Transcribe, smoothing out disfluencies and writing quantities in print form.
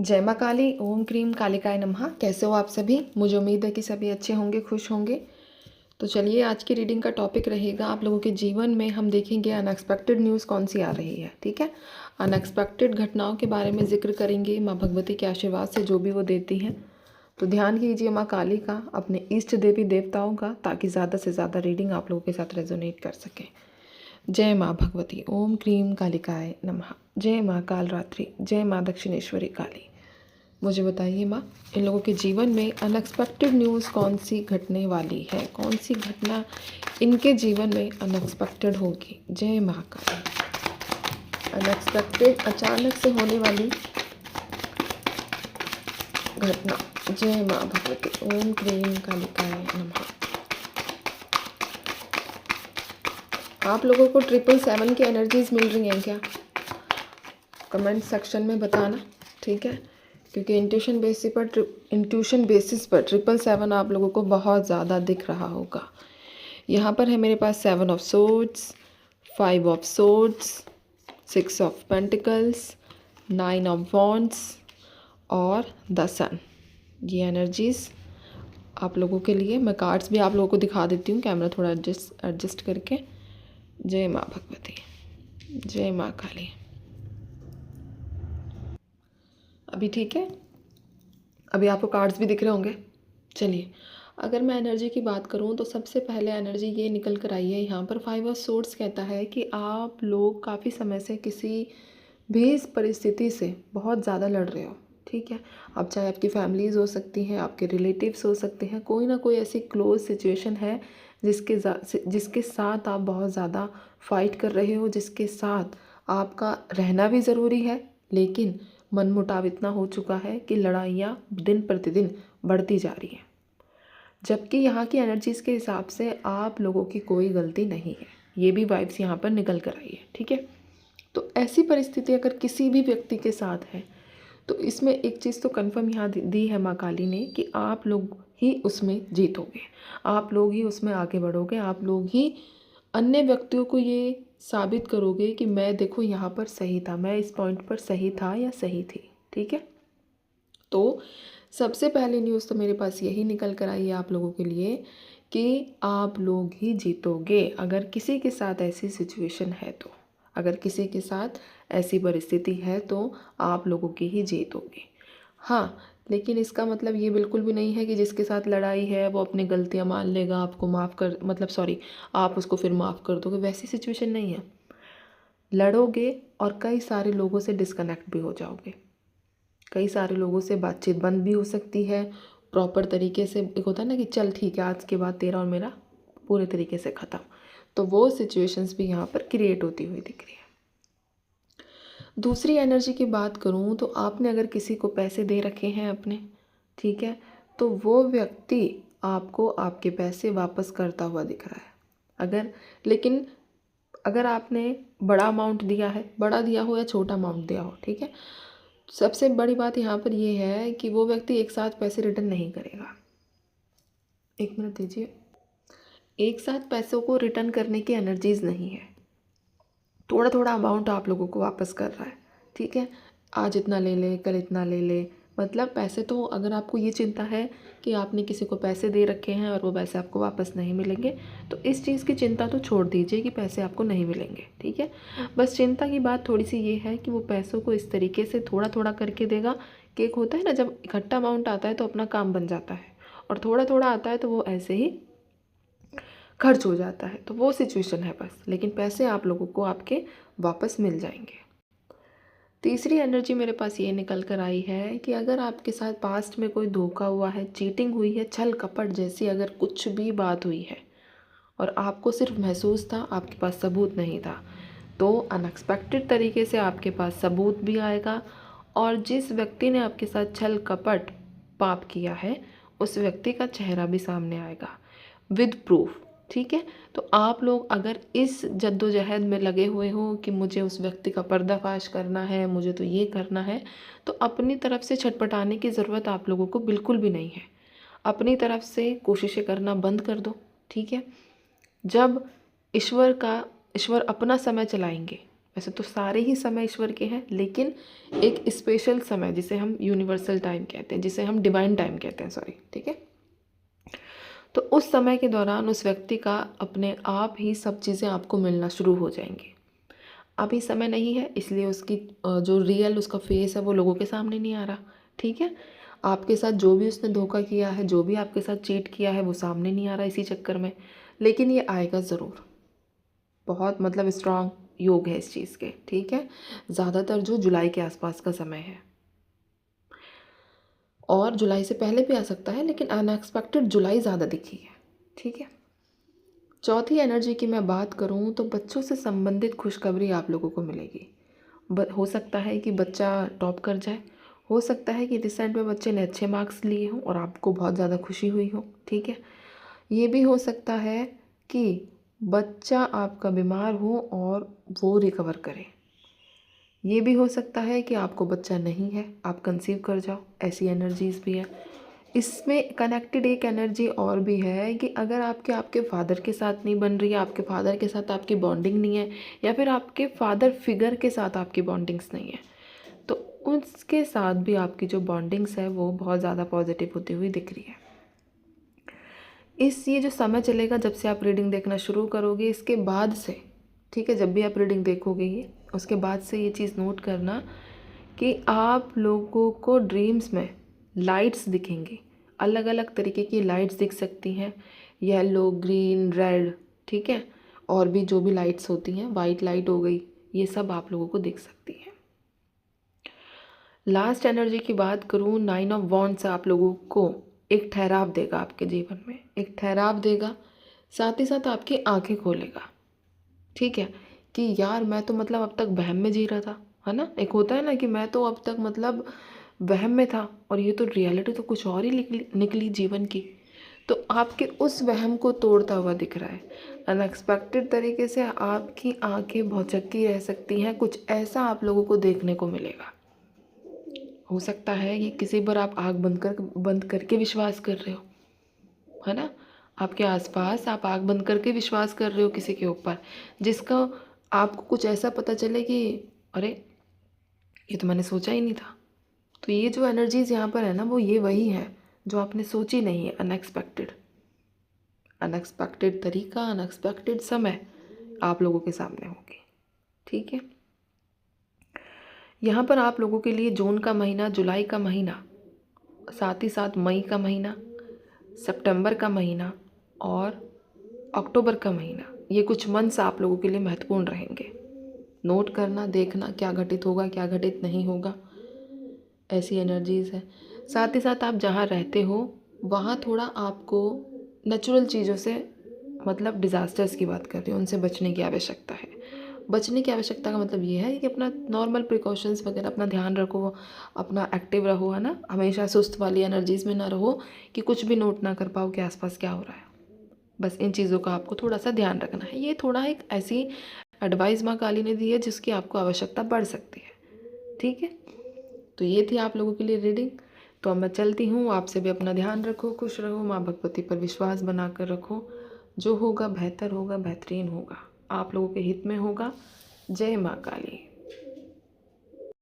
जय माँ काली, ओम क्रीम कालिकाय नमः। कैसे हो आप सभी? मुझे उम्मीद है कि सभी अच्छे होंगे, खुश होंगे। तो चलिए, आज की रीडिंग का टॉपिक रहेगा आप लोगों के जीवन में हम देखेंगे अनएक्सपेक्टेड न्यूज़ कौन सी आ रही है। ठीक है, अनएक्सपेक्टेड घटनाओं के बारे में जिक्र करेंगे, माँ भगवती के आशीर्वाद से जो भी वो देती हैं। तो ध्यान कीजिए माँ काली का, अपने इष्ट देवी देवताओं का, ताकि ज़्यादा से ज़्यादा रीडिंग आप लोगों के साथ रेजोनेट कर सके। जय माँ भगवती, ओम क्रीम कालिकाय नमः। जय माँ कालरात्रि, जय माँ दक्षिणेश्वरी काली। मुझे बताइए माँ, इन लोगों के जीवन में अनएक्सपेक्टेड न्यूज़ कौन सी घटने वाली है? कौन सी घटना इनके जीवन में अनएक्सपेक्टेड होगी? जय माँ काली। अनएक्सपेक्टेड, अचानक से होने वाली घटना। जय माँ भगवती, ओम क्रीम कालिकाय नमः। आप लोगों को 777 की एनर्जीज मिल रही हैं क्या? कमेंट सेक्शन में बताना, ठीक है? क्योंकि इंट्यूशन बेसिस पर 777 आप लोगों को बहुत ज़्यादा दिख रहा होगा। यहाँ पर है मेरे पास 7 of swords, 5 of swords, 6 of pentacles, 9 of wands और द सन। ये एनर्जीज आप लोगों के लिए। मैं कार्ड्स भी आप लोगों को दिखा देती हूँ, कैमरा थोड़ा एडजस्ट करके। जय माँ भगवती, जय माँ काली। अभी ठीक है? अभी आपको कार्ड्स भी दिख रहे होंगे। चलिए, अगर मैं एनर्जी की बात करूं तो सबसे पहले एनर्जी ये निकल कर आई है यहाँ पर। 5 ऑफ सोर्ड्स कहता है कि आप लोग काफ़ी समय से किसी भी इस परिस्थिति से बहुत ज़्यादा लड़ रहे हो। ठीक है, अब चाहे आपकी फैमिलीज़ हो सकती हैं, आपके रिलेटिव्स हो सकते हैं, कोई ना कोई ऐसी क्लोज सिचुएशन है जिसके साथ आप बहुत ज़्यादा फाइट कर रहे हो, जिसके साथ आपका रहना भी ज़रूरी है, लेकिन मनमुटाव इतना हो चुका है कि लड़ाइयाँ दिन प्रतिदिन बढ़ती जा रही हैं। जबकि यहाँ की एनर्जीज़ के हिसाब से आप लोगों की कोई गलती नहीं है। ये भी वाइब्स यहाँ पर निकल कर आई है। ठीक है, तो ऐसी परिस्थिति अगर किसी भी व्यक्ति के साथ है तो इसमें एक चीज़ तो कन्फर्म यहाँ दी है माँ काली ने कि आप लोग ही उसमें जीतोगे, आप लोग ही उसमें आगे बढ़ोगे, आप लोग ही अन्य व्यक्तियों को ये साबित करोगे कि मैं देखो यहाँ पर सही था, मैं इस पॉइंट पर सही था या सही थी। ठीक है, तो सबसे पहली न्यूज़ तो मेरे पास यही निकल कर आई है आप लोगों के लिए कि आप लोग ही जीतोगे। अगर किसी के साथ ऐसी सिचुएशन है तो, अगर किसी के साथ ऐसी परिस्थिति है तो आप लोगों की ही जीत होगी। हाँ, लेकिन इसका मतलब ये बिल्कुल भी नहीं है कि जिसके साथ लड़ाई है वो अपनी गलतियाँ मान लेगा, आपको माफ़ कर आप उसको फिर माफ़ कर दोगे। वैसी सिचुएशन नहीं है। लड़ोगे और कई सारे लोगों से डिस्कनेक्ट भी हो जाओगे, कई सारे लोगों से बातचीत बंद भी हो सकती है। प्रॉपर तरीके से एक होता है ना कि चल ठीक है, आज के बाद तेरा और मेरा पूरे तरीके से ख़त्म। तो वो सिचुएशंस भी यहाँ पर क्रिएट होती हुई दिख रही है। दूसरी एनर्जी की बात करूँ तो आपने अगर किसी को पैसे दे रखे हैं अपने, ठीक है, तो वो व्यक्ति आपको आपके पैसे वापस करता हुआ दिख रहा है। लेकिन अगर आपने बड़ा अमाउंट दिया है, बड़ा दिया हो या छोटा अमाउंट दिया हो, ठीक है, सबसे बड़ी बात यहाँ पर ये है कि वो व्यक्ति एक साथ पैसे रिटर्न नहीं करेगा। एक मिनट दीजिए। एक साथ पैसों को रिटर्न करने की एनर्जीज नहीं है, थोड़ा थोड़ा अमाउंट आप लोगों को वापस कर रहा है। ठीक है, आज इतना ले ले, कल इतना ले ले। मतलब पैसे तो, अगर आपको ये चिंता है कि आपने किसी को पैसे दे रखे हैं और वो पैसे आपको वापस नहीं मिलेंगे, तो इस चीज़ की चिंता तो छोड़ दीजिए कि पैसे आपको नहीं मिलेंगे। ठीक है, बस चिंता की बात थोड़ी सी ये है कि वो पैसों को इस तरीके से थोड़ा थोड़ा करके देगा कि एक होता है ना, जब इकट्ठा अमाउंट आता है तो अपना काम बन जाता है, और थोड़ा थोड़ा आता है तो वो ऐसे ही खर्च हो जाता है। तो वो सिचुएशन है बस, लेकिन पैसे आप लोगों को आपके वापस मिल जाएंगे। तीसरी एनर्जी मेरे पास ये निकल कर आई है कि अगर आपके साथ पास्ट में कोई धोखा हुआ है, चीटिंग हुई है, छल कपट जैसी अगर कुछ भी बात हुई है और आपको सिर्फ महसूस था, आपके पास सबूत नहीं था, तो अनएक्सपेक्टेड तरीके से आपके पास सबूत भी आएगा, और जिस व्यक्ति ने आपके साथ छल कपट पाप किया है उस व्यक्ति का चेहरा भी सामने आएगा विद प्रूफ। ठीक है, तो आप लोग अगर इस जद्दोजहद में लगे हुए हो कि मुझे उस व्यक्ति का पर्दाफाश करना है, मुझे तो ये करना है, तो अपनी तरफ से छटपटाने की ज़रूरत आप लोगों को बिल्कुल भी नहीं है। अपनी तरफ से कोशिशें करना बंद कर दो। ठीक है, जब ईश्वर अपना समय चलाएंगे, वैसे तो सारे ही समय ईश्वर के हैं, लेकिन एक स्पेशल समय जिसे हम यूनिवर्सल टाइम कहते हैं, जिसे हम डिवाइन टाइम कहते हैं, सॉरी, ठीक है। तो उस समय के दौरान उस व्यक्ति का अपने आप ही सब चीज़ें आपको मिलना शुरू हो जाएंगी। अभी समय नहीं है, इसलिए उसकी जो रियल उसका फेस है वो लोगों के सामने नहीं आ रहा, ठीक है। आपके साथ जो भी उसने धोखा किया है, जो भी आपके साथ चीट किया है, वो सामने नहीं आ रहा इसी चक्कर में, लेकिन ये आएगा ज़रूर। बहुत मतलब स्ट्रांग योग है इस चीज़ के, ठीक है। ज़्यादातर जो जुलाई के आसपास का समय है, और जुलाई से पहले भी आ सकता है, लेकिन अनएक्सपेक्टेड जुलाई ज़्यादा दिखी है, ठीक है। चौथी एनर्जी की मैं बात करूं तो बच्चों से संबंधित खुशखबरी आप लोगों को मिलेगी। हो सकता है कि बच्चा टॉप कर जाए, हो सकता है कि रिसेंट में बच्चे ने अच्छे मार्क्स लिए हों और आपको बहुत ज़्यादा खुशी हुई हो, ठीक है। ये भी हो सकता है कि बच्चा आपका बीमार हो और वो रिकवर करे। ये भी हो सकता है कि आपको बच्चा नहीं है, आप कंसीव कर जाओ, ऐसी एनर्जीज़ भी है। इसमें कनेक्टेड एक एनर्जी और भी है कि अगर आपके फादर के साथ नहीं बन रही है, आपके फादर के साथ आपकी बॉन्डिंग नहीं है, या फिर आपके फादर फिगर के साथ आपकी बॉन्डिंग्स नहीं है, तो उसके साथ भी आपकी जो बॉन्डिंग्स है वो बहुत ज़्यादा पॉजिटिव होती हुई दिख रही है। ये जो समय चलेगा जब से आप रीडिंग देखना शुरू करोगे, इसके बाद से, ठीक है, जब भी आप रीडिंग देखोगे ये, उसके बाद से ये चीज़ नोट करना कि आप लोगों को ड्रीम्स में लाइट्स दिखेंगी। अलग अलग तरीके की लाइट्स दिख सकती हैं, येलो, ग्रीन, रेड, ठीक है, और भी जो भी लाइट्स होती हैं, वाइट लाइट हो गई, ये सब आप लोगों को दिख सकती हैं। लास्ट एनर्जी की बात करूँ, 9 ऑफ वॉन्ड्स आप लोगों को एक ठहराव देगा, आपके जीवन में एक ठहराव देगा, साथ ही साथ आपकी आंखें खोलेगा, ठीक है, कि यार मैं तो मतलब अब तक वहम में जी रहा था, है ना। एक होता है ना कि मैं तो अब तक मतलब वहम में था और ये तो रियलिटी तो कुछ और ही निकली जीवन की। तो आपके उस वहम को तोड़ता हुआ दिख रहा है। अनएक्सपेक्टेड तरीके से आपकी आंखें भौचक्की रह सकती हैं, कुछ ऐसा आप लोगों को देखने को मिलेगा। हो सकता है कि किसी पर आप आँख बंद करके विश्वास कर रहे हो, है ना। आपके आसपास आप आँख बंद करके विश्वास कर रहे हो किसी के ऊपर, जिसका आपको कुछ ऐसा पता चले कि अरे ये तो मैंने सोचा ही नहीं था। तो ये जो एनर्जीज़ यहाँ पर है ना, वो ये वही है जो आपने सोची नहीं है। अनएक्सपेक्टेड तरीका, अनएक्सपेक्टेड समय आप लोगों के सामने होगी, ठीक है। यहाँ पर आप लोगों के लिए जून का महीना, जुलाई का महीना, साथ ही साथ मई का महीना, सितंबर का महीना और अक्टूबर का महीना, ये कुछ मंथ्स आप लोगों के लिए महत्वपूर्ण रहेंगे। नोट करना, देखना क्या घटित होगा, क्या घटित नहीं होगा, ऐसी एनर्जीज़ है। साथ ही साथ आप जहाँ रहते हो वहाँ थोड़ा आपको नेचुरल चीज़ों से, मतलब डिज़ास्टर्स की बात कर रही हूँ, उनसे बचने की आवश्यकता है। बचने की आवश्यकता का मतलब ये है कि अपना नॉर्मल प्रिकॉशंस वगैरह, अपना ध्यान रखो, अपना एक्टिव रहो, है ना। हमेशा सुस्त वाली एनर्जीज़ में ना रहो कि कुछ भी नोट ना कर पाओ कि आसपास क्या हो रहा है। बस इन चीज़ों का आपको थोड़ा सा ध्यान रखना है। ये थोड़ा एक ऐसी एडवाइस माँ काली ने दी है जिसकी आपको आवश्यकता पड़ सकती है, ठीक है। तो ये थी आप लोगों के लिए रीडिंग। तो अब मैं चलती हूँ, आपसे भी अपना ध्यान रखो, खुश रहो, माँ भगवती पर विश्वास बना कर रखो। जो होगा बेहतर होगा, बेहतरीन होगा, आप लोगों के हित में होगा। जय माँ काली।